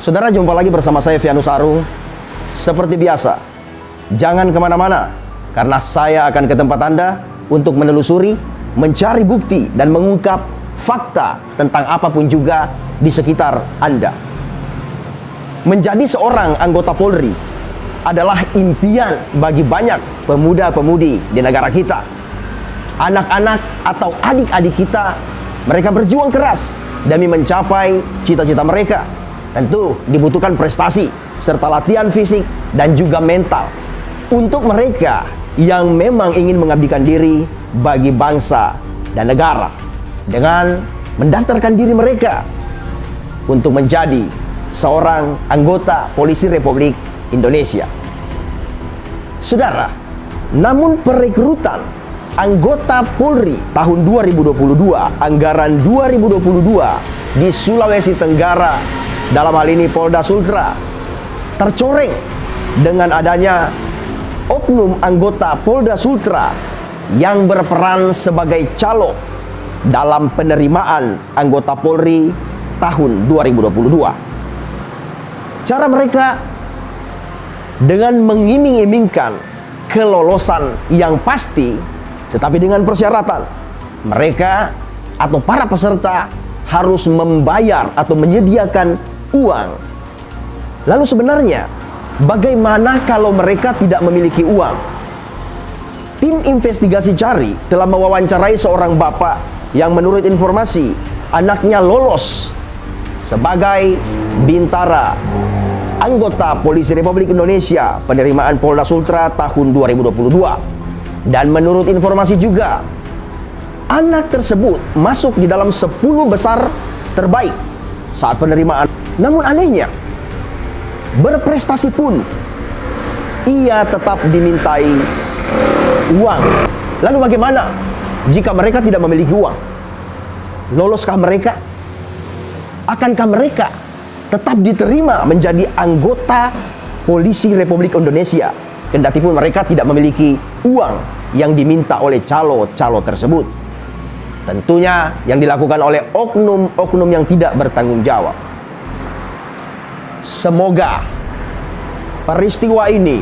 Saudara, jumpa lagi bersama saya Vianus Arung. Seperti biasa, jangan kemana-mana, karena saya akan ke tempat Anda untuk menelusuri, mencari bukti, dan mengungkap fakta tentang apapun juga di sekitar Anda. Menjadi seorang anggota Polri adalah impian bagi banyak pemuda-pemudi di negara kita. Anak-anak atau adik-adik kita, mereka berjuang keras demi mencapai cita-cita mereka. Tentu dibutuhkan prestasi serta latihan fisik dan juga mental untuk mereka yang memang ingin mengabdikan diri bagi bangsa dan negara dengan mendaftarkan diri mereka untuk menjadi seorang anggota Polisi Republik Indonesia. Saudara, namun perekrutan anggota Polri tahun 2022, anggaran 2022 di Sulawesi Tenggara, dalam hal ini Polda Sultra, tercoreng dengan adanya oknum anggota Polda Sultra yang berperan sebagai calo dalam penerimaan anggota Polri tahun 2022. Cara mereka dengan mengiming-imingkan kelolosan yang pasti, tetapi dengan persyaratan mereka atau para peserta harus membayar atau menyediakan uang. Lalu sebenarnya bagaimana kalau mereka tidak memiliki uang? Tim investigasi Cari telah mewawancarai seorang bapak yang menurut informasi anaknya lolos sebagai bintara anggota Polisi Republik Indonesia penerimaan Polda Sultra tahun 2022. Dan menurut informasi juga, anak tersebut masuk di dalam 10 besar terbaik saat penerimaan. Namun anehnya, berprestasi pun ia tetap dimintai uang. Lalu bagaimana jika mereka tidak memiliki uang? Loloskah mereka? Akankah mereka tetap diterima menjadi anggota Polisi Republik Indonesia, kendati pun mereka tidak memiliki uang yang diminta oleh calo-calo tersebut? Tentunya yang dilakukan oleh oknum-oknum yang tidak bertanggung jawab. Semoga peristiwa ini,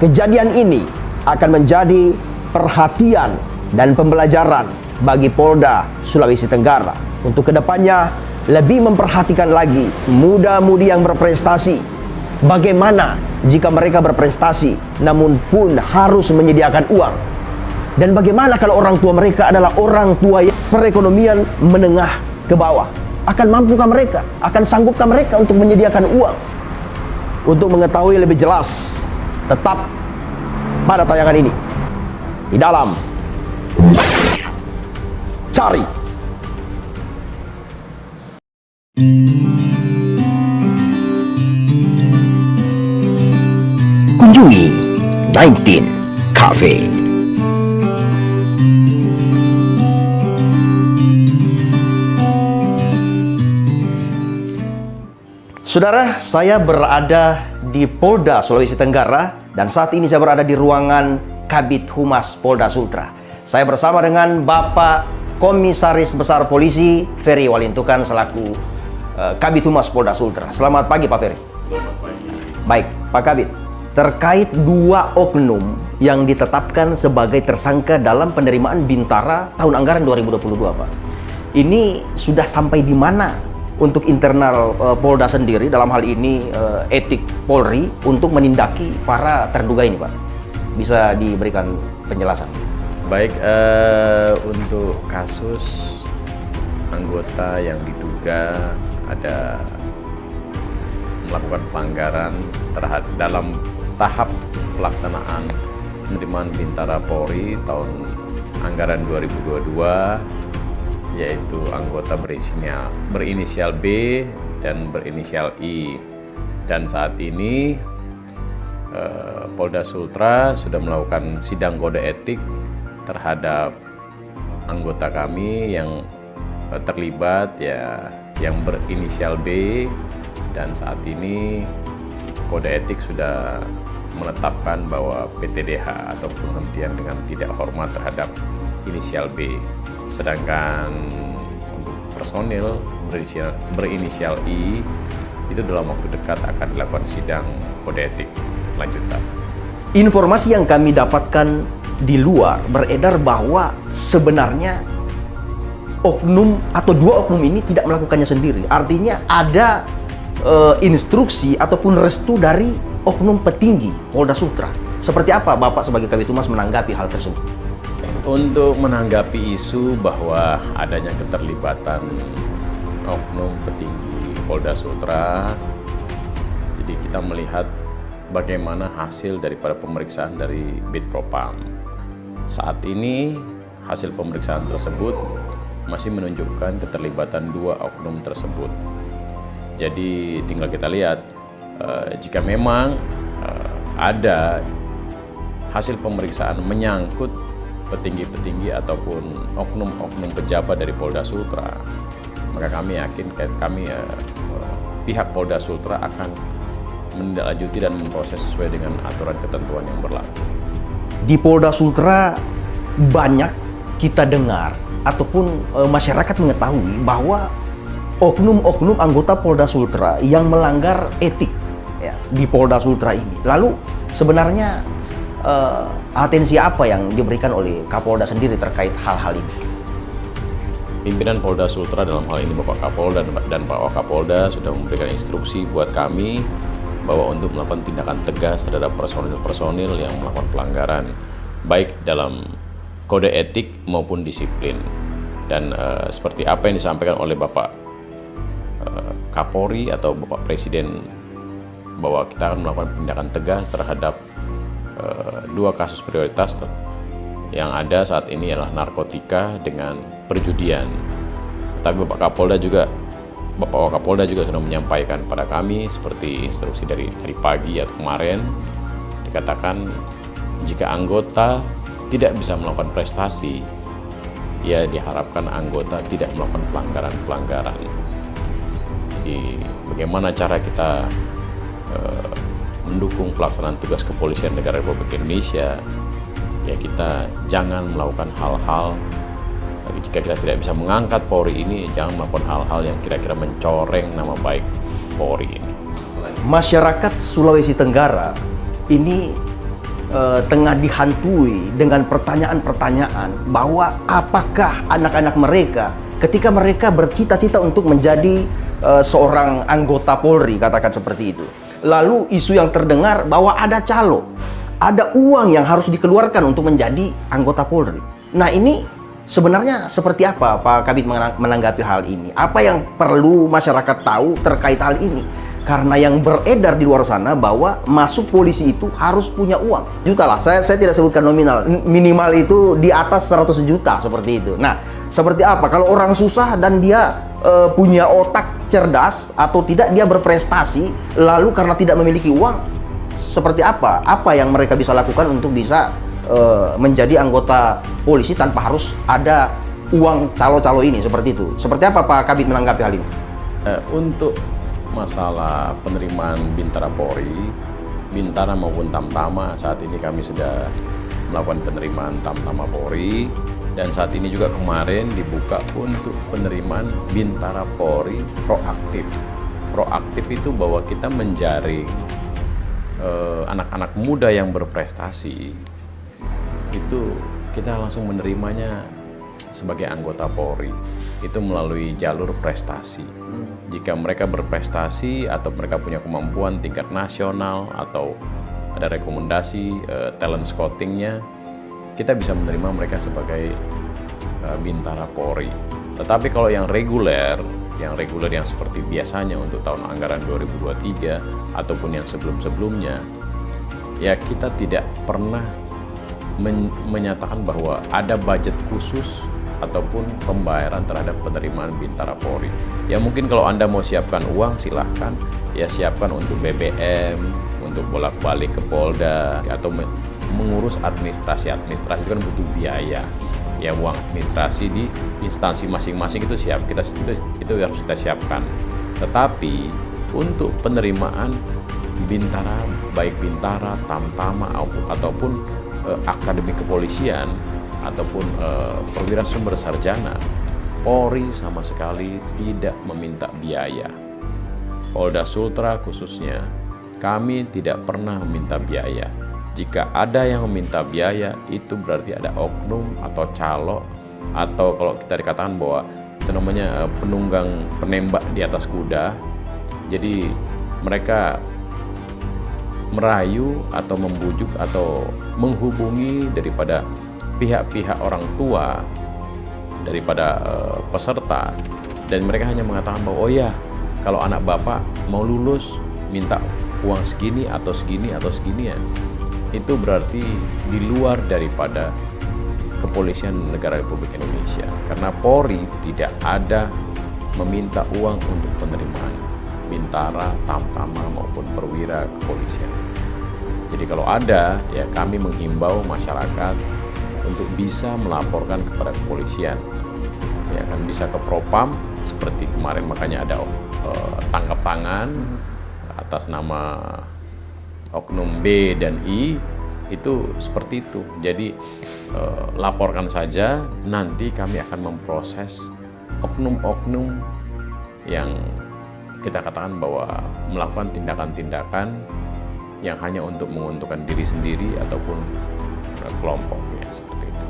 kejadian ini akan menjadi perhatian dan pembelajaran bagi Polda Sulawesi Tenggara untuk kedepannya lebih memperhatikan lagi muda-mudi yang berprestasi. Bagaimana jika mereka berprestasi namun pun harus menyediakan uang? Dan bagaimana kalau orang tua mereka adalah orang tua yang perekonomian menengah ke bawah? Akan mampukah mereka? Akan sanggupkah mereka untuk menyediakan uang? Untuk mengetahui lebih jelas, tetap pada tayangan ini di dalam Cari. Kunjungi 19 Cafe. Saudara, saya berada di Polda Sulawesi Tenggara dan saat ini saya berada di ruangan Kabid Humas Polda Sultra. Saya bersama dengan Bapak Komisaris Besar Polisi Ferry Walintukan selaku Kabid Humas Polda Sultra. Selamat pagi Pak Ferry. Selamat pagi. Baik, Pak Kabid, terkait 2 oknum yang ditetapkan sebagai tersangka dalam penerimaan bintara tahun anggaran 2022, Pak. Ini sudah sampai di mana untuk internal Polda sendiri, dalam hal ini etik Polri, untuk menindaki para terduga ini, Pak? Bisa diberikan penjelasan? Baik, untuk kasus anggota yang diduga ada melakukan pelanggaran terhadap dalam tahap pelaksanaan penerimaan bintara Polri tahun anggaran 2022, yaitu anggota berinisial B dan berinisial I. Dan saat ini Polda Sultra sudah melakukan sidang kode etik terhadap anggota kami yang terlibat, ya, yang berinisial B. Dan saat ini kode etik sudah menetapkan bahwa PTDH atau penghentian dengan tidak hormat terhadap inisial B. Sedangkan untuk personil berinisial I itu dalam waktu dekat akan dilakukan sidang kode etik lanjutan. Informasi yang kami dapatkan di luar beredar bahwa sebenarnya oknum atau dua oknum ini tidak melakukannya sendiri. Artinya ada instruksi ataupun restu dari oknum petinggi Polda Sultra. Seperti apa Bapak sebagai Kabid Humas menanggapi hal tersebut? Untuk menanggapi isu bahwa adanya keterlibatan oknum petinggi Polda Sultra, jadi kita melihat bagaimana hasil daripada pemeriksaan dari Bid Propam. Saat ini hasil pemeriksaan tersebut masih menunjukkan keterlibatan dua oknum tersebut. Jadi tinggal kita lihat jika memang ada hasil pemeriksaan menyangkut petinggi-petinggi ataupun oknum-oknum pejabat dari Polda Sultra, maka kami yakin pihak Polda Sultra akan menindaklanjuti dan memproses sesuai dengan aturan ketentuan yang berlaku. Di Polda Sultra banyak kita dengar ataupun masyarakat mengetahui bahwa oknum-oknum anggota Polda Sultra yang melanggar etik ya, di Polda Sultra ini. Lalu sebenarnya atensi apa yang diberikan oleh Kapolda sendiri terkait hal-hal ini? Pimpinan Polda Sultra dalam hal ini Bapak Kapolda dan Pak Wakapolda sudah memberikan instruksi buat kami bahwa untuk melakukan tindakan tegas terhadap personil-personil yang melakukan pelanggaran baik dalam kode etik maupun disiplin. Dan seperti apa yang disampaikan oleh Bapak Kapolri atau Bapak Presiden bahwa kita akan melakukan tindakan tegas terhadap dua kasus prioritas yang ada saat ini adalah narkotika dengan perjudian. Tapi Bapak Wakapolda juga sudah menyampaikan pada kami seperti instruksi dari pagi atau kemarin dikatakan jika anggota tidak bisa melakukan prestasi, ya diharapkan anggota tidak melakukan pelanggaran. Jadi bagaimana cara kita mendukung pelaksanaan tugas kepolisian negara Republik Indonesia, ya kita jangan melakukan hal-hal, jika kita tidak bisa mengangkat Polri ini, jangan melakukan hal-hal yang kira-kira mencoreng nama baik Polri ini. Masyarakat Sulawesi Tenggara ini tengah dihantui dengan pertanyaan-pertanyaan bahwa apakah anak-anak mereka ketika mereka bercita-cita untuk menjadi seorang anggota Polri, katakan seperti itu. Lalu isu yang terdengar bahwa ada calo, ada uang yang harus dikeluarkan untuk menjadi anggota Polri. Nah ini sebenarnya seperti apa Pak Kabid menanggapi hal ini? Apa yang perlu masyarakat tahu terkait hal ini? Karena yang beredar di luar sana bahwa masuk polisi itu harus punya uang. Juta lah, saya tidak sebutkan nominal. Minimal itu di atas 100 juta seperti itu. Nah, seperti apa? Kalau orang susah dan dia punya otak cerdas atau tidak dia berprestasi, lalu karena tidak memiliki uang, seperti apa? Apa yang mereka bisa lakukan untuk bisa menjadi anggota polisi tanpa harus ada uang calo-calo ini seperti itu? Seperti apa Pak Kabid menanggapi hal ini? Untuk masalah penerimaan Bintara Polri, Bintara maupun Tamtama, saat ini kami sudah melakukan penerimaan Tamtama Polri, dan saat ini juga kemarin dibuka untuk penerimaan Bintara Polri proaktif. Proaktif itu bahwa kita menjaring anak-anak muda yang berprestasi, itu kita langsung menerimanya sebagai anggota Polri, itu melalui jalur prestasi. Jika mereka berprestasi atau mereka punya kemampuan tingkat nasional atau ada rekomendasi talent scoutingnya, kita bisa menerima mereka sebagai Bintara Polri. Tetapi kalau yang reguler yang seperti biasanya untuk tahun anggaran 2023 ataupun yang sebelum-sebelumnya, ya kita tidak pernah menyatakan bahwa ada budget khusus ataupun pembayaran terhadap penerimaan Bintara Polri. Ya mungkin kalau Anda mau siapkan uang silahkan, ya siapkan untuk BBM, untuk bolak-balik ke Polda, atau mengurus administrasi itu kan butuh biaya. Ya uang administrasi di instansi masing-masing itu itu harus kita siapkan. Tetapi untuk penerimaan Bintara, baik Bintara, Tamtama ataupun akademi kepolisian ataupun perwira sumber sarjana, Polri sama sekali tidak meminta biaya. Polda Sultra khususnya, kami tidak pernah meminta biaya. Jika ada yang meminta biaya, itu berarti ada oknum atau calo, atau kalau kita dikatakan bahwa itu namanya penembak di atas kuda. Jadi mereka merayu atau membujuk atau menghubungi daripada pihak-pihak orang tua daripada peserta, dan mereka hanya mengatakan bahwa oh ya, kalau anak bapak mau lulus minta uang segini atau segini atau segini ya. Itu berarti di luar daripada Kepolisian Negara Republik Indonesia, karena Polri tidak ada meminta uang untuk penerimaan bintara, tamtama maupun perwira kepolisian. Jadi kalau ada, ya kami menghimbau masyarakat untuk bisa melaporkan kepada kepolisian. Ya kan, bisa ke Propam seperti kemarin, makanya ada tangkap tangan atas nama oknum B dan I, itu seperti itu. Jadi laporkan saja, nanti kami akan memproses oknum-oknum yang kita katakan bahwa melakukan tindakan-tindakan yang hanya untuk menguntungkan diri sendiri ataupun kelompoknya, seperti itu.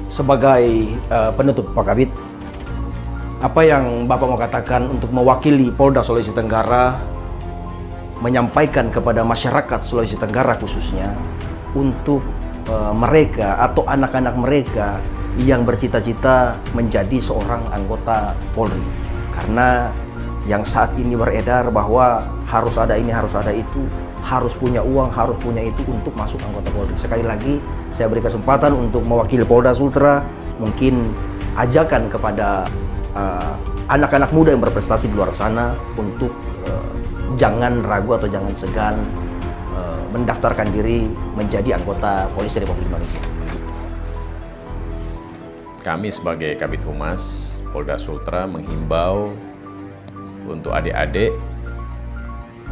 Sebagai penutup Pak Kabid, apa yang Bapak mau katakan untuk mewakili Polda Sulawesi Tenggara menyampaikan kepada masyarakat Sulawesi Tenggara khususnya untuk mereka atau anak-anak mereka yang bercita-cita menjadi seorang anggota Polri? Karena yang saat ini beredar bahwa harus ada ini, harus ada itu, harus punya uang, harus punya itu untuk masuk anggota Polri. Sekali lagi saya beri kesempatan untuk mewakili Polda Sultra, mungkin ajakan kepada anak-anak muda yang berprestasi di luar sana untuk jangan ragu atau jangan segan mendaftarkan diri menjadi anggota Polisi Republik Indonesia. Kami sebagai Kabid Humas Polda Sultra menghimbau untuk adik-adik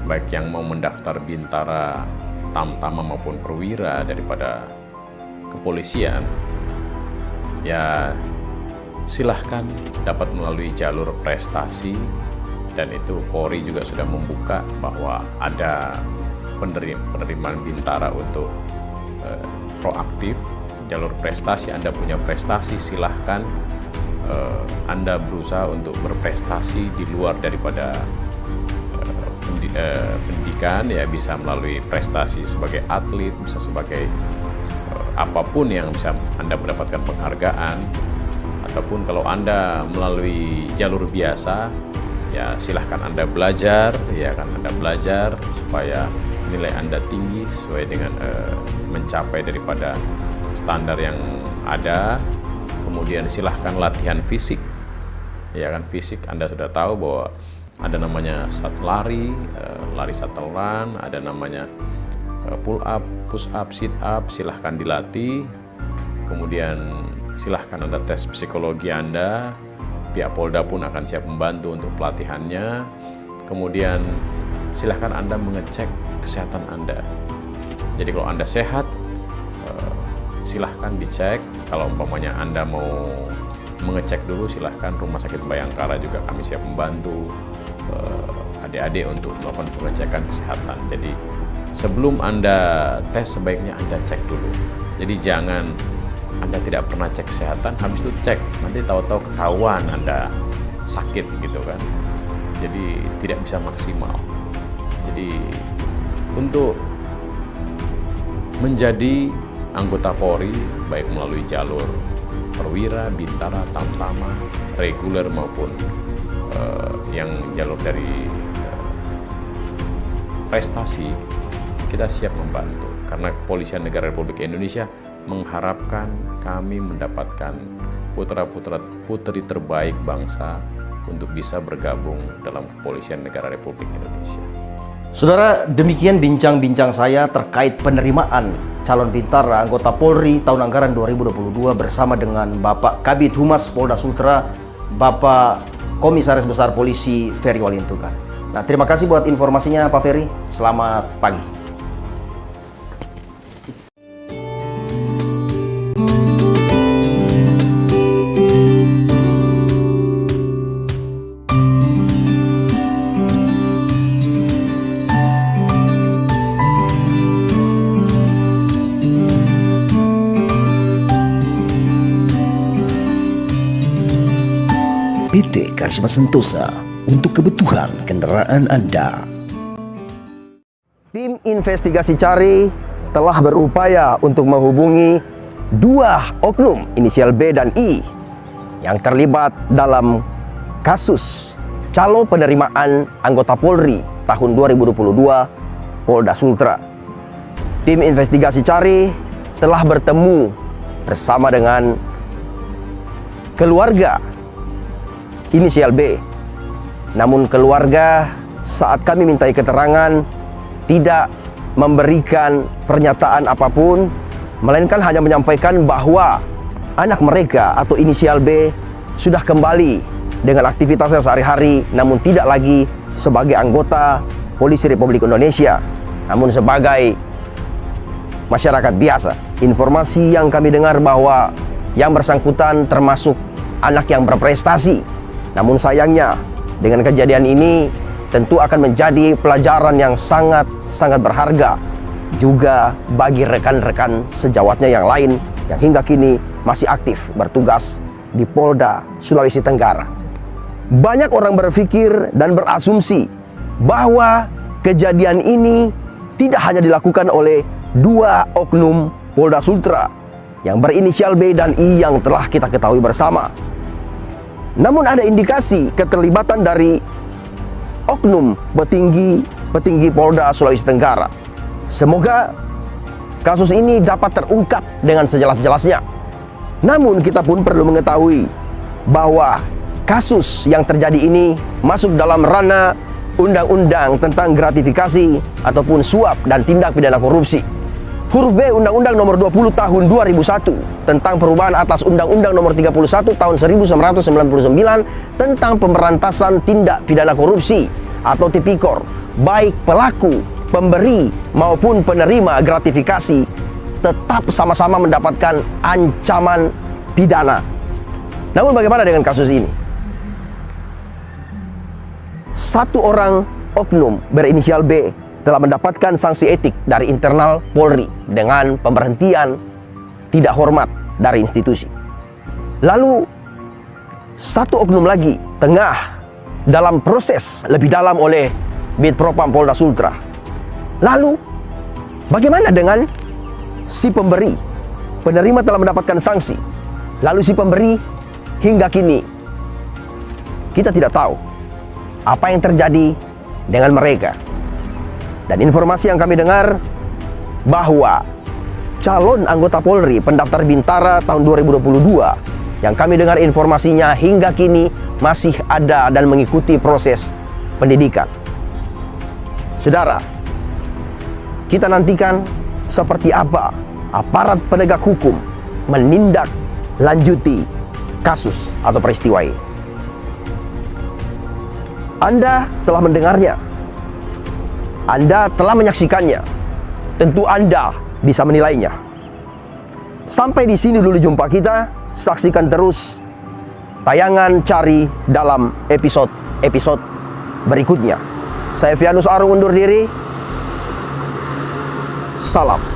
baik yang mau mendaftar bintara, tamtama maupun perwira daripada kepolisian, ya silahkan dapat melalui jalur prestasi, dan itu Polri juga sudah membuka bahwa ada penerimaan bintara untuk proaktif. Jalur prestasi, Anda punya prestasi, silahkan Anda berusaha untuk berprestasi di luar daripada pendidikan, ya bisa melalui prestasi sebagai atlet, bisa sebagai apapun yang bisa Anda mendapatkan penghargaan, ataupun kalau Anda melalui jalur biasa, ya silahkan Anda belajar, ya kan Anda belajar supaya nilai Anda tinggi sesuai dengan mencapai daripada standar yang ada. Kemudian silahkan latihan fisik, ya kan, fisik Anda sudah tahu bahwa ada namanya lari satelan, ada namanya pull up, push up, sit up, silahkan dilatih. Kemudian silahkan Anda tes psikologi Anda, pihak Polda pun akan siap membantu untuk pelatihannya. Kemudian silahkan Anda mengecek kesehatan Anda. Jadi kalau Anda sehat, silahkan dicek. Kalau umpamanya Anda mau mengecek dulu, silahkan Rumah Sakit Bayangkara juga kami siap membantu adik-adik untuk melakukan pengecekan kesehatan. Jadi sebelum Anda tes, sebaiknya Anda cek dulu. Jadi jangan Anda tidak pernah cek kesehatan, habis itu cek, nanti tahu-tahu ketahuan Anda sakit gitu kan. Jadi tidak bisa maksimal. Jadi untuk menjadi anggota Polri, baik melalui jalur perwira, bintara, tamtama, reguler maupun yang jalur dari prestasi, kita siap membantu. Karena Kepolisian Negara Republik Indonesia mengharapkan kami mendapatkan putra-putri terbaik bangsa untuk bisa bergabung dalam Kepolisian Negara Republik Indonesia. Saudara, demikian bincang-bincang saya terkait penerimaan calon bintara anggota Polri tahun anggaran 2022 bersama dengan Bapak Kabid Humas Polda Sultra, Bapak Komisaris Besar Polisi Ferry Walintukan. Nah, terima kasih buat informasinya Pak Ferry. Selamat pagi. PT Karisma Sentosa untuk kebutuhan kendaraan Anda. Tim investigasi cari telah berupaya untuk menghubungi dua oknum inisial B dan I yang terlibat dalam kasus calo penerimaan anggota Polri tahun 2022 Polda Sultra. Tim investigasi cari telah bertemu bersama dengan keluarga inisial B. Namun keluarga saat kami mintai keterangan tidak memberikan pernyataan apapun, melainkan hanya menyampaikan bahwa anak mereka atau inisial B sudah kembali dengan aktivitasnya sehari-hari, namun tidak lagi sebagai anggota Polisi Republik Indonesia, namun sebagai masyarakat biasa. Informasi yang kami dengar bahwa yang bersangkutan termasuk anak yang berprestasi. Namun sayangnya dengan kejadian ini tentu akan menjadi pelajaran yang sangat berharga juga bagi rekan-rekan sejawatnya yang lain yang hingga kini masih aktif bertugas di Polda Sulawesi Tenggara. Banyak orang berpikir dan berasumsi bahwa kejadian ini tidak hanya dilakukan oleh dua oknum Polda Sultra yang berinisial B dan I yang telah kita ketahui bersama. Namun ada indikasi keterlibatan dari oknum petinggi Polda Sulawesi Tenggara. Semoga kasus ini dapat terungkap dengan sejelas-jelasnya. Namun kita pun perlu mengetahui bahwa kasus yang terjadi ini masuk dalam ranah undang-undang tentang gratifikasi ataupun suap dan tindak pidana korupsi. Huruf B Undang-Undang Nomor 20 Tahun 2001 tentang perubahan atas Undang-Undang Nomor 31 Tahun 1999 tentang pemberantasan tindak pidana korupsi atau Tipikor, baik pelaku, pemberi maupun penerima gratifikasi tetap sama-sama mendapatkan ancaman pidana. Namun bagaimana dengan kasus ini? Satu orang oknum berinisial B telah mendapatkan sanksi etik dari internal Polri dengan pemberhentian tidak hormat dari institusi. Lalu satu oknum lagi tengah dalam proses lebih dalam oleh Bid Propam Polda Sultra. Lalu bagaimana dengan si pemberi? Penerima telah mendapatkan sanksi. Lalu si pemberi hingga kini kita tidak tahu apa yang terjadi dengan mereka. Dan informasi yang kami dengar bahwa calon anggota Polri pendaftar Bintara tahun 2022 yang kami dengar informasinya hingga kini masih ada dan mengikuti proses pendidikan. Saudara, kita nantikan seperti apa aparat penegak hukum menindak lanjuti kasus atau peristiwa ini. Anda telah mendengarnya, Anda telah menyaksikannya, tentu Anda bisa menilainya. Sampai di sini dulu jumpa kita. Saksikan terus tayangan Cari dalam episode berikutnya. Saya Vianus Arung undur diri. Salam.